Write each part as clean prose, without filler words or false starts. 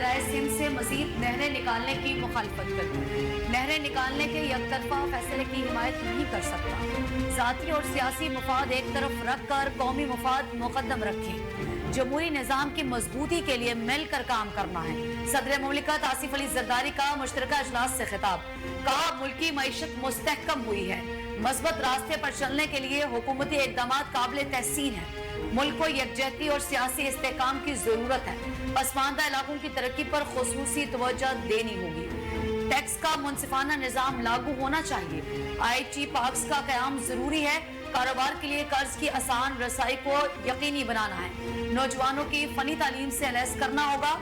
دریائے سندھ سے مزید نہریں نکالنے کی مخالفت کرتی، نہریں نکالنے کے یک طرفہ فیصلے کی حمایت نہیں کر سکتا، ذاتی اور سیاسی مفاد ایک طرف رکھ کر قومی مفاد مقدم رکھیں، جمہوری نظام کی مضبوطی کے لیے مل کر کام کرنا ہے۔ صدر مملکت آصف علی زرداری کا مشترکہ اجلاس سے خطاب، کہا ملکی معیشت مستحکم ہوئی ہے، مثبت راستے پر چلنے کے لیے حکومتی اقدامات قابل تحسین ہیں، ملک کو یکجہتی اور سیاسی استحکام کی ضرورت ہے، پسماندہ علاقوں کی ترقی پر خصوصی توجہ دینی ہوگی، ٹیکس کا منصفانہ نظام لاگو ہونا چاہیے، آئی ٹی پارکس کا قیام ضروری ہے، کاروبار کے لیے قرض کی آسان رسائی کو یقینی بنانا ہے، نوجوانوں کی فنی تعلیم سے لیس کرنا ہوگا،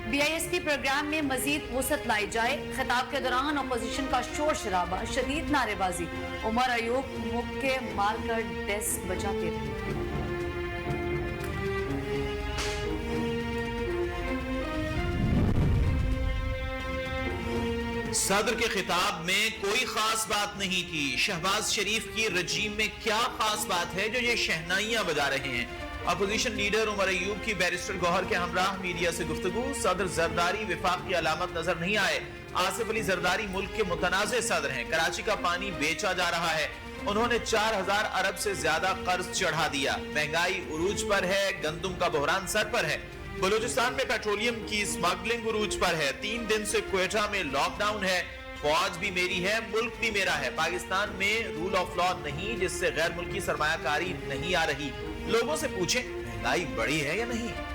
B I S P programme میں مزید وسعت لائی جائے۔ خطاب کے دوران اپوزیشن کا شور شرابہ، شدید نعرے بازی، عمر ایوب مکے مار کر ڈیسک بجاتے رہے۔ صدر کے خطاب میں کوئی خاص بات نہیں تھی۔ شہباز شریف کی رجیم میں کیا خاص بات ہے جو یہ شہنائیاں بجا رہے ہیں؟ اپوزیشن لیڈر عمر ایوب کی بیرسٹر گوہر کے ہمراہ میڈیا سے گفتگو، صدر زرداری وفاق کی علامت نظر نہیں آئے۔ آصف علی زرداری ملک کے متنازع صدر ہیں، کراچی کا پانی بیچا جا رہا ہے، انہوں نے 4000 ارب سے زیادہ قرض چڑھا دیا، مہنگائی عروج پر ہے، گندم کا بحران سر پر ہے، بلوچستان میں پیٹرولیم کی سمگلنگ عروج پر ہے، 3 دن سے کوئٹہ میں لاک ڈاؤن ہے، فوج بھی میری ہے، ملک بھی میرا ہے، پاکستان میں رول آف لا نہیں جس سے غیر ملکی سرمایہ کاری نہیں آ رہی، لوگوں سے پوچھیں مہنگائی بڑی ہے یا نہیں؟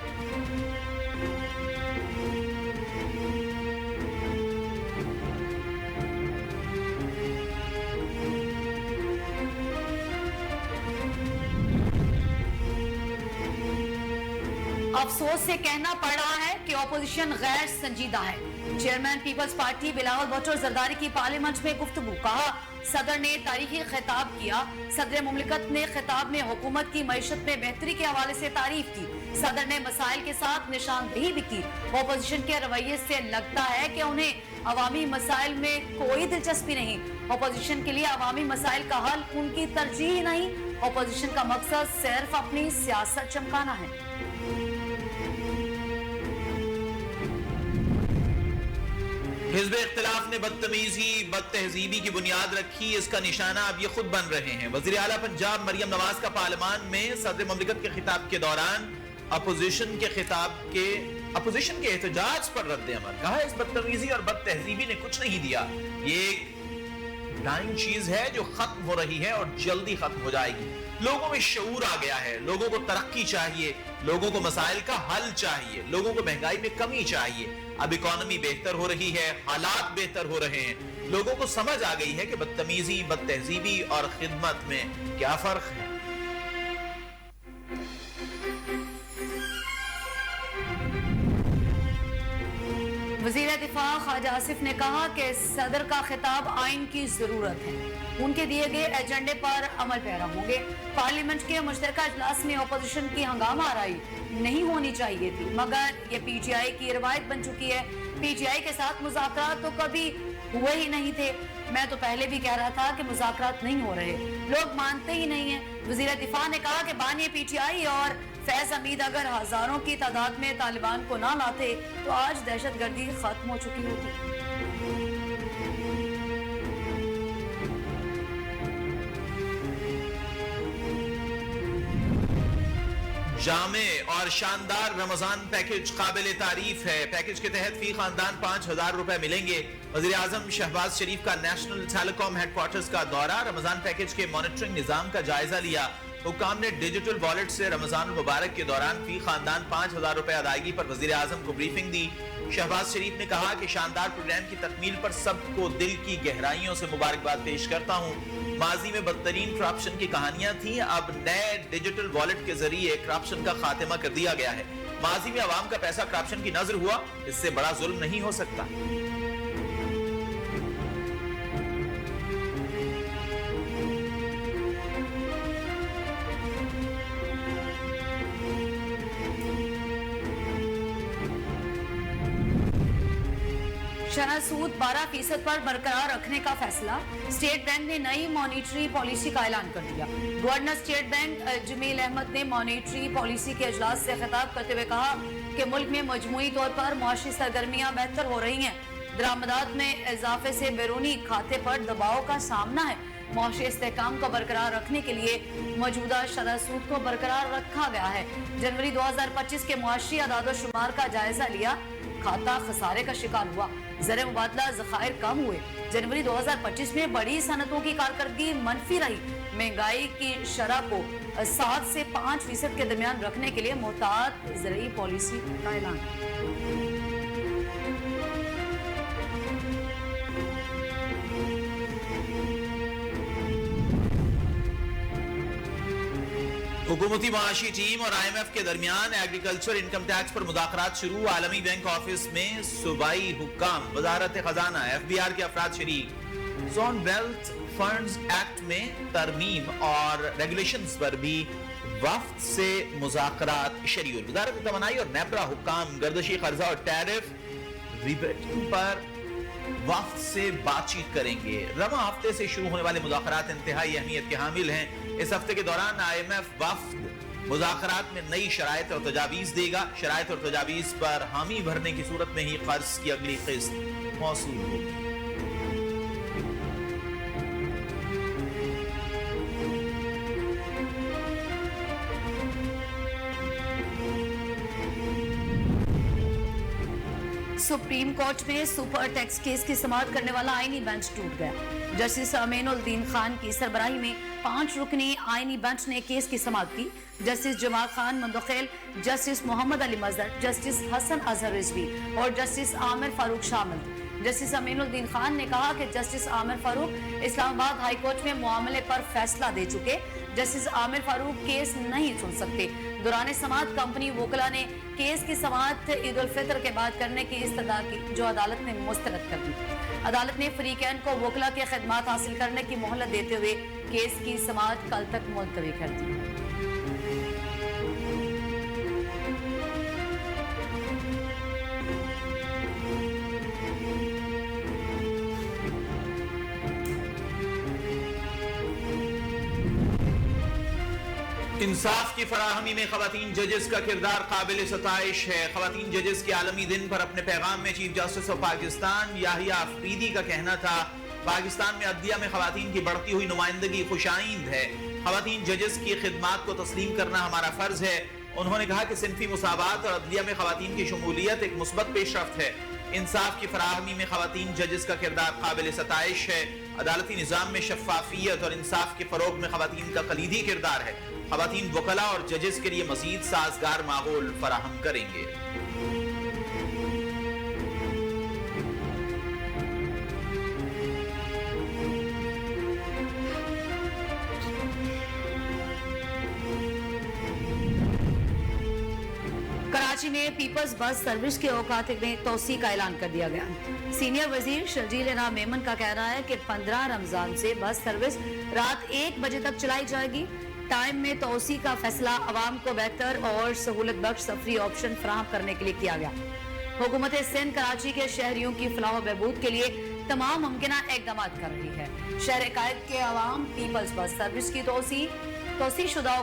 افسوس سے کہنا پڑ رہا ہے کہ اپوزیشن غیر سنجیدہ ہے۔ Chairman Peoples Party Bilawal Bhutto Zardari کی پارلیمنٹ میں گفتگو، کہا صدر نے تاریخی خطاب کیا، صدر مملکت نے خطاب میں حکومت کی معیشت میں بہتری کے حوالے سے تعریف کی، صدر نے مسائل کے ساتھ نشاندہی بھی کی۔ اپوزیشن کے رویے سے لگتا ہے کہ انہیں عوامی مسائل میں کوئی دلچسپی نہیں، اپوزیشن کے لیے عوامی مسائل کا حل ان کی ترجیح نہیں، اپوزیشن کا مقصد صرف اپنی سیاست چمکانا ہے۔ حزب اختلاف نے بدتمیزی، بد تہذیبی کی بنیاد رکھی، اس کا نشانہ اب یہ خود بن رہے ہیں۔ وزیر اعلیٰ پنجاب مریم نواز کا پارلیمان میں صدر مملکت کے خطاب کے دوران اپوزیشن کے احتجاج پر رد عمل، کہا اس بدتمیزی اور بد تہذیبی نے کچھ نہیں دیا، یہ ایک ڈائنگ چیز ہے جو ختم ہو رہی ہے اور جلدی ختم ہو جائے گی۔ لوگوں میں شعور آ گیا ہے، لوگوں کو ترقی چاہیے، لوگوں کو مسائل کا حل چاہیے، لوگوں کو مہنگائی میں کمی چاہیے، اب اکانومی بہتر ہو رہی ہے، حالات بہتر ہو رہے ہیں، لوگوں کو سمجھ آ گئی ہے کہ بدتمیزی، بد تہذیبی اور خدمت میں کیا فرق ہے۔ وزیر دفاع خواجہ آصف نے کہا کہ صدر کا خطاب آئین کی ضرورت ہے، ان کے دیے گئے ایجنڈے پر عمل پیرا ہوں گے۔ پارلیمنٹ کے مشترکہ اجلاس میں اپوزیشن کی ہنگامہ آرائی نہیں ہونی چاہیے تھی، مگر یہ پی ٹی آئی کی روایت بن چکی ہے، پی ٹی آئی کے ساتھ مذاکرات تو کبھی ہوئے ہی نہیں تھے، میں تو پہلے بھی کہہ رہا تھا کہ مذاکرات نہیں ہو رہے، لوگ مانتے ہی نہیں ہیں۔ وزیر دفاع نے کہا کہ بانی پی ٹی آئی اور فیض حمید اگر ہزاروں کی تعداد میں طالبان کو نہ لاتے تو آج دہشت گردی ختم ہو چکی ہوتی۔ جامع اور شاندار رمضان پیکج قابل تعریف ہے، پیکج کے تحت فی خاندان 5000 روپے ملیں گے۔ وزیر اعظم شہباز شریف کا نیشنل ٹیلی کام ہیڈ کوارٹرز کا دورہ، رمضان پیکج کے مانیٹرنگ نظام کا جائزہ لیا، حکام نے ڈیجیٹل والیٹ سے رمضان المبارک کے دوران فی خاندان 5000 روپے ادائیگی پر وزیر اعظم کو بریفنگ دی۔ شہباز شریف نے کہا کہ شاندار پروگرام کی تکمیل پر سب کو دل کی گہرائیوں سے مبارکباد پیش کرتا ہوں، ماضی میں بدترین کرپشن کی کہانیاں تھیں، اب نئے ڈیجیٹل والیٹ کے ذریعے کرپشن کا خاتمہ کر دیا گیا ہے، ماضی میں عوام کا پیسہ کرپشن کی نظر ہوا، اس سے بڑا ظلم نہیں ہو سکتا۔ शरह सूद 12% पर बरकरार रखने का फैसला। स्टेट बैंक ने नई मॉनिटरी पॉलिसी का ऐलान कर दिया। Governor State Bank Jameel Ahmed ने मॉनिटरी पॉलिसी के इजलास से खिताब करते हुए कहा कि मुल्क में मजमूई तौर पर मुआशी सरगर्मियां बेहतर हो रही हैं। दरामदात में इजाफे से बैरूनी खाते पर दबाव का सामना है। मुआशी इस्तेहकाम को बरकरार रखने के लिए मौजूदा शरह सूद को बरकरार रखा गया है। जनवरी 2025 के मुआशी अदाद शुमार का जायजा लिया। खाता खसारे का शिकार हुआ। ज़र मुबादला ज़खायर कम हुए। जनवरी 2025 में बड़ी सनतों की कारकर्दगी मनफी रही। महंगाई की शरह को 7 से 5% के दरमियान रखने के लिए मोहतात ज़रई पॉलिसी का ऐलान। हुकूमती मुआशी टीम और IMF के दरमियान एग्रीकल्चर इनकम टैक्स पर मुज़ाकरात शुरू। आलमी बैंक ऑफिस में सूबाई हुक्काम, वजारत खजाना, FBR के अफराद शरीक। जोन वेल्थ फंड्स एक्ट में तरमीम और रेगुलेशंस पर भी वफ्द से मुज़ाकरात शरीक। वजारत तवानाई और नेपरा हुक्काम गर्दशी कर्जा और टैरिफ रिबेटिंग पर वफ्द से बातचीत करेंगे। रवा हफ्ते से शुरू होने वाले मुज़ाकरात इंतहाई अहमियत के हामिल हैं। इस हफ्ते के दौरान IMF वफ्द मुज़ाकरात में नई शराइत और तजावीज़ देगा। शराइत और तजावीज़ पर हामी भरने की सूरत में ही कर्ज की अगली किस्त मौसूल होगी। सुप्रीम कोर्ट में सुपर टैक्स केस की समाअत करने वाला आईनी बेंच टूट गया। जस्टिस अमीनुद्दीन खान की सरबराही में 5 रुकनी आईनी बेंच ने केस की समाअत की। जस्टिस जमाल खान मुंतकिल, जस्टिस मोहम्मद अली मजहर, जस्टिस हसन अजहर रिजवी और जस्टिस आमिर फारूक शामिल थे। जस्टिस अमीनुद्दीन खान ने कहा कि justice Aamir Farooq Islamabad high court में मामले पर फैसला दे चुके। जस्टिस आमिर फारूक केस नहीं सुन सकते। दौरान समाअत कंपनी वोकला ने केस की समाअत ईद उल फितर के बाद करने की इस्तदा की, जो अदालत ने मुस्तरद कर दी। अदालत ने फरीकैन को वोकला के खिदमात हासिल करने की मोहलत देते हुए केस की समाअत कल तक मुलतवी कर दी। इंसाफ की फराहमी में खवातीन जजेस का किरदार काबिल सताइश है। खवातीन जजेस के आलमी दिन पर अपने पैगाम में chief justice of Pakistan Yahya Afridi का कहना था, पाकिस्तान में अदलिया में खवातीन की बढ़ती हुई नुमाइंदगी खुशाइंद है। खवातीन जजेस की खिदमात को तस्लीम करना हमारा फर्ज है। उन्होंने कहा कि सिनफी मुसावात और अदलिया में खवातीन की शमूलियत एक मुस्बत पेशरफ्त है। इंसाफ की फराहमी में खवातीन जजेस का किरदार काबिल सताइश है। अदालती निज़ाम में शफाफियत और इंसाफ के फरोग में खवातीन का कलीदी किरदार है। खवातीन वकला और जजेस के लिए मजीद साजगार माहौल फराहम करेंगे। कराची में पीपल्स बस सर्विस के औकात में तोसी का ऐलान कर दिया गया। सीनियर वजीर शर्जील इनाम मेमन का कहना है कि 15 रमजान से बस सर्विस रात 1 बजे तक चलाई जाएगी। टाइम में तोसी का फैसला अवाम को बेहतर और सहूलत बख्श सफरी ऑप्शन फराहम करने के लिए किया गया। हुकूमत सिंध कराची के शहरियों की फलाह बहबूद के लिए तमाम मुमकिन इकदाम कर रही है। शहर कायद के अवाम पीपल्स बस सर्विस की तोसी शुदा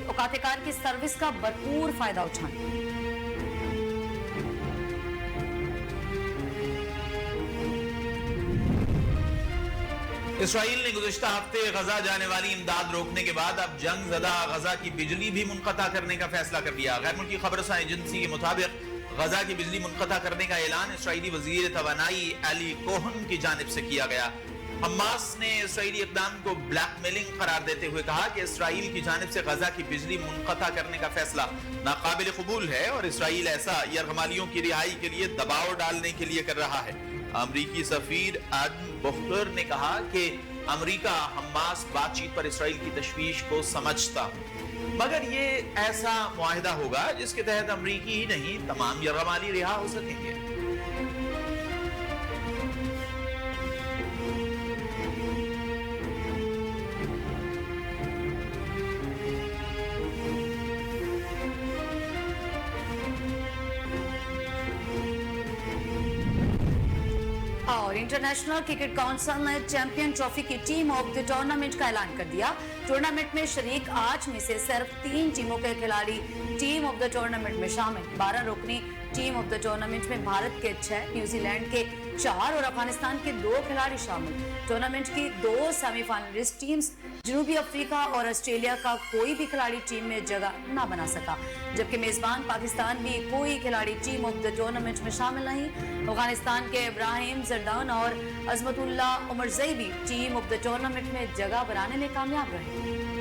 औकातकार की सर्विस का भरपूर फायदा उठाएं। इसराइल ने गुज़िश्ता हफ्ते गजा जाने वाली इमदाद रोकने के बाद अब जंग ज़दा गजा की बिजली भी मुनक़ता करने का फैसला कर लिया। गैर मुल्की खबरसां एजेंसी के मुताबिक गजा की बिजली मुनक़ता करने का ऐलान इसराइली वज़ीर तवानाई एली कोहन की जानिब से किया गया। हमास ने इसराइली इक़दाम को ब्लैकमेलिंग करार देते हुए कहा कि इसराइल की जानिब से गजा की बिजली मुनक़ता करने का फैसला नाकाबिल कबूल है और इसराइल ऐसा यरगमालियों की रिहाई के लिए दबाव डालने के लिए कर रहा है। अमरीकी सफीर एडम बुख्तर ने कहा कि अमरीका हमास बातचीत पर इसराइल की तशवीश को समझता, मगर ये ऐसा मुआहिदा होगा जिसके तहत अमरीकी ही नहीं तमाम यरगमाली रिहा हो सकेंगे। इंटरनेशनल क्रिकेट काउंसिल ने चैंपियन ट्रॉफी की टीम ऑफ द टूर्नामेंट का ऐलान कर दिया। टूर्नामेंट में शरीक 8 में से सिर्फ 3 टीमों के खिलाड़ी टीम ऑफ द टूर्नामेंट में शामिल। 12 रुकनी टीम ऑफ द टूर्नामेंट में भारत के 6, न्यूजीलैंड के 4 और अफगानिस्तान के 2 खिलाड़ी शामिल। टूर्नामेंट की 2 सेमीफाइनलिस्ट टीम्स जनूबी अफ्रीका और ऑस्ट्रेलिया का कोई भी खिलाड़ी टीम में जगह न बना सका, जबकि मेजबान पाकिस्तान भी कोई खिलाड़ी टीम ऑफ द टूर्नामेंट में शामिल नहीं। अफगानिस्तान के इब्राहिम जरदान और अजमतुल्लाह उमरजई भी टीम ऑफ द टूर्नामेंट में जगह बनाने में कामयाब रहे।